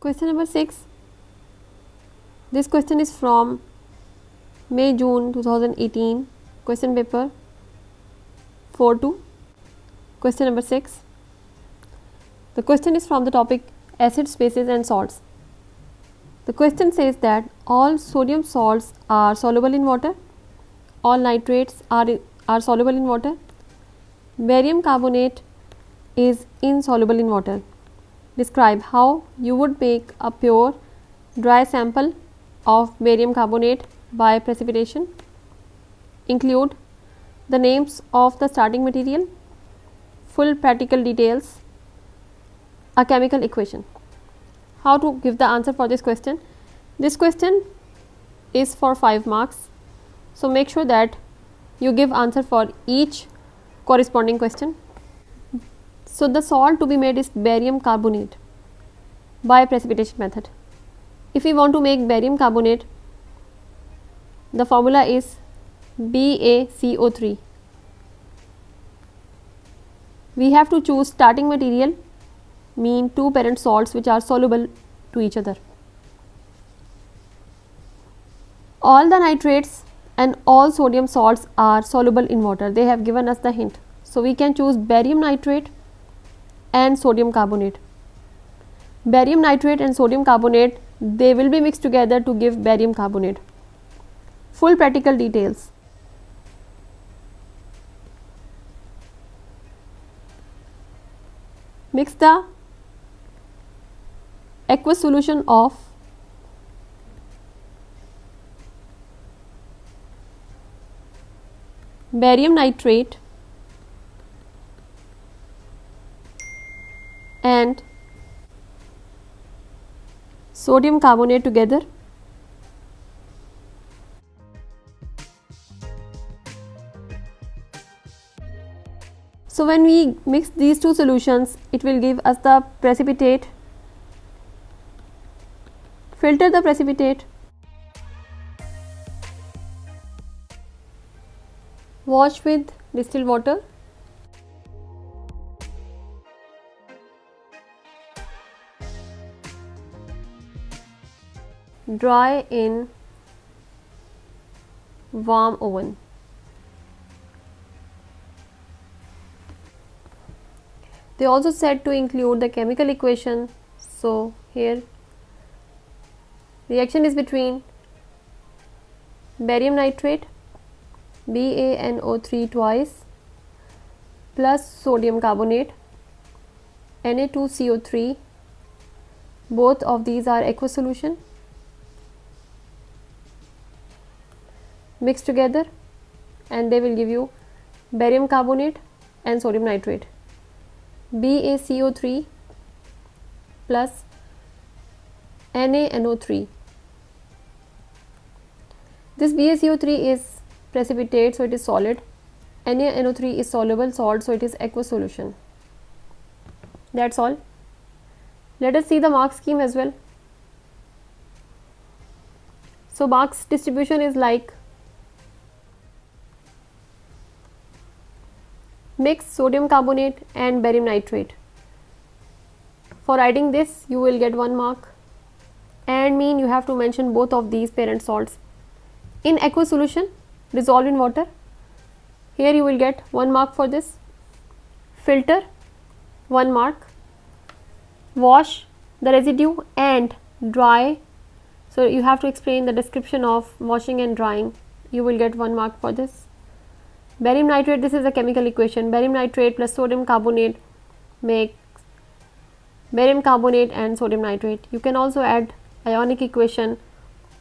Question number 6. This question is from May-June 2018, question paper 4-2. Question number 6. The question is from the topic acids, bases and salts. The question says that all sodium salts are soluble in water, all nitrates are soluble in water, barium carbonate is insoluble in water. Describe how you would make a pure dry sample of barium carbonate by precipitation. Include the names of the starting material, full practical details, a chemical equation. How to give the answer for this question? This question is for 5 marks. So make sure that you give answer for each corresponding question. So the salt to be made is barium carbonate by precipitation method. If we want to make barium carbonate, the formula is BaCO3. We have to choose starting material, mean 2 parent salts which are soluble to each other. All the nitrates and all sodium salts are soluble in water. They have given us the hint. So we can choose barium nitrate and sodium carbonate. Barium nitrate and sodium carbonate, they will be mixed together to give barium carbonate. Full practical details. Mix the aqueous solution of barium nitrate and sodium carbonate together. So when we mix these two solutions, it will give us the precipitate. Filter the precipitate. Wash with distilled water. Dry in warm oven. They also said to include the chemical equation. So here reaction is between barium nitrate BaNO3 twice plus sodium carbonate Na2CO3. Both of these are aqueous solution. Mix together and they will give you barium carbonate and sodium nitrate. BaCO3 plus NaNO3. This BaCO3 is precipitate, so it is solid. NaNO3 is soluble salt, so it is aqueous solution. That's all. Let us see the mark scheme as well. So marks distribution is like: mix sodium carbonate and barium nitrate. For writing this, you will get 1 mark, and mean you have to mention both of these parent salts. In aqueous solution, dissolved in water, here you will get 1 mark for this. Filter, 1 mark. Wash the residue and dry. So you have to explain the description of washing and drying. You will get 1 mark for this. Barium nitrate, this is a chemical equation. Barium nitrate plus sodium carbonate makes barium carbonate and sodium nitrate. You can also add ionic equation,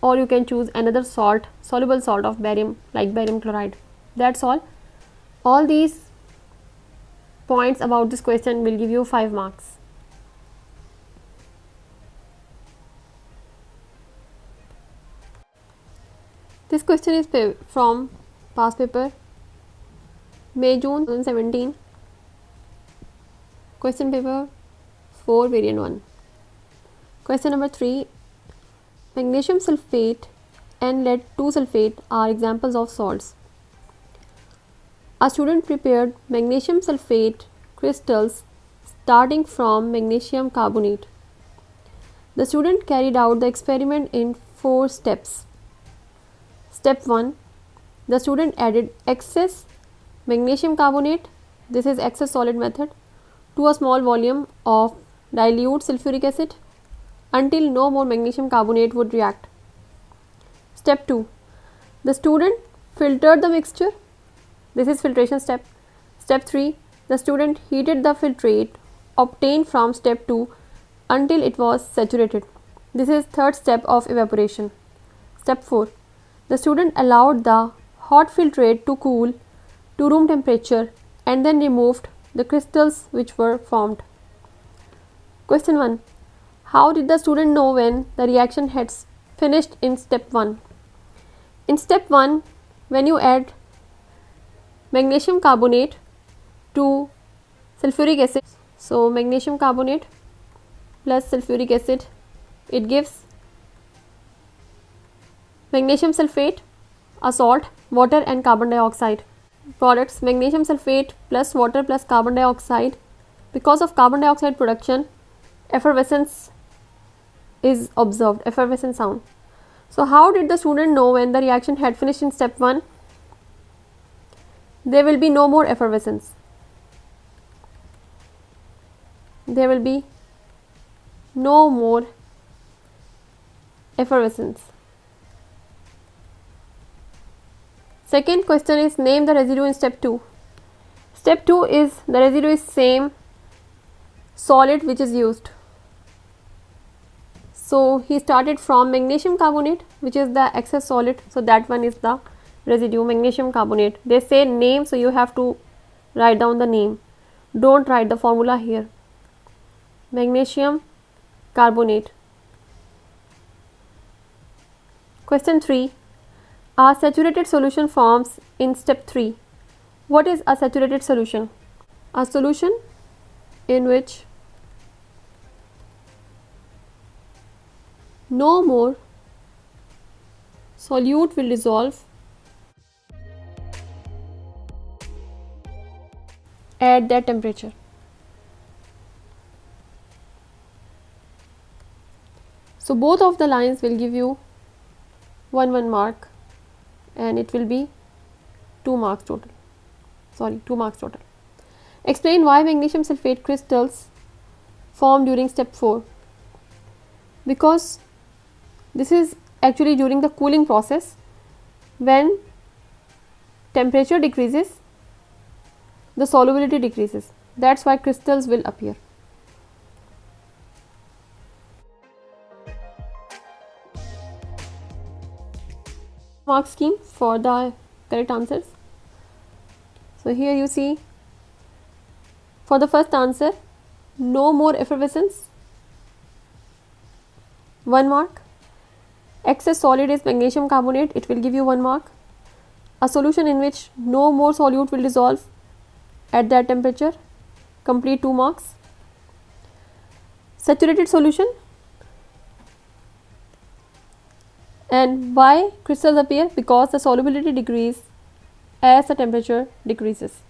or you can choose another salt, soluble salt of barium, like barium chloride. That's all. All these points about this question will give you 5 marks. This question is from past paper May-June 2017, question paper 4 variant 1. Question number 3. Magnesium sulfate and lead 2 sulfate are examples of salts. A student prepared magnesium sulfate crystals starting from magnesium carbonate. The student carried out the experiment in 4 steps. Step 1. The student added excess magnesium carbonate, this is excess solid method, to a small volume of dilute sulfuric acid until no more magnesium carbonate would react. Step 2. The student filtered the mixture, this is filtration step. Step 3. The student heated the filtrate obtained from step 2 until it was saturated, this is third step of evaporation. Step 4. The student allowed the hot filtrate to cool to room temperature and then removed the crystals which were formed. Question 1. How did the student know when the reaction had finished in step 1? In step 1, when you add magnesium carbonate to sulfuric acid, so magnesium carbonate plus sulfuric acid, it gives magnesium sulfate, a salt, water and carbon dioxide. Products magnesium sulfate plus water plus carbon dioxide. Because of carbon dioxide production, effervescence is observed, effervescent sound. So how did the student know when the reaction had finished in step 1? There will be no more effervescence. There will be no more effervescence. Second question is name the residue in step 2. Step 2 is the residue is same solid which is used. So he started from magnesium carbonate which is the excess solid, so that one is the residue, magnesium carbonate. They say name, so you have to write down the name, don't write the formula here. Magnesium carbonate. Question 3. A saturated solution forms in step 3. What is a saturated solution? A solution in which no more solute will dissolve at that temperature. So both of the lines will give you 1 mark and it will be 2 marks total. Sorry, 2 marks total. Explain why magnesium sulfate crystals form during step 4. Because this is actually during the cooling process, when temperature decreases, the solubility decreases. That's why crystals will appear. Mark scheme for the correct answers. So here you see, for the first answer, no more effervescence, 1 mark. Excess solid is magnesium carbonate, it will give you 1 mark. A solution in which no more solute will dissolve at that temperature, complete 2 marks. Saturated solution, and why crystals appear? Because the solubility decreases as the temperature decreases,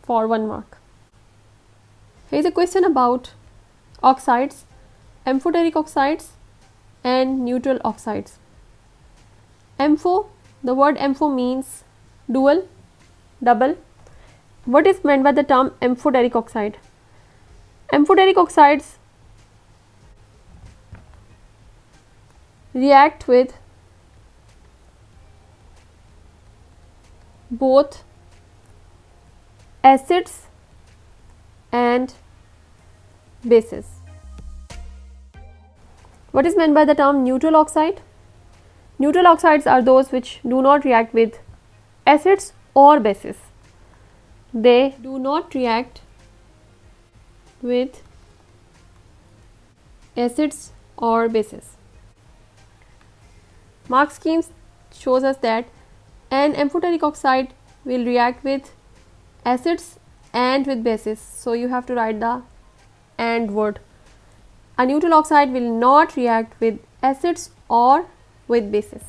for 1 mark. Here is a question about oxides, amphoteric oxides and neutral oxides. Ampho, the word ampho means dual, double. What is meant by the term amphoteric oxide? Amphoteric oxides react with both acids and bases. What is meant by the term neutral oxide? Neutral oxides are those which do not react with acids or bases. They do not react with acids or bases. Mark scheme shows us that an amphoteric oxide will react with acids and with bases. So you have to write the AND word. A neutral oxide will not react with acids or with bases.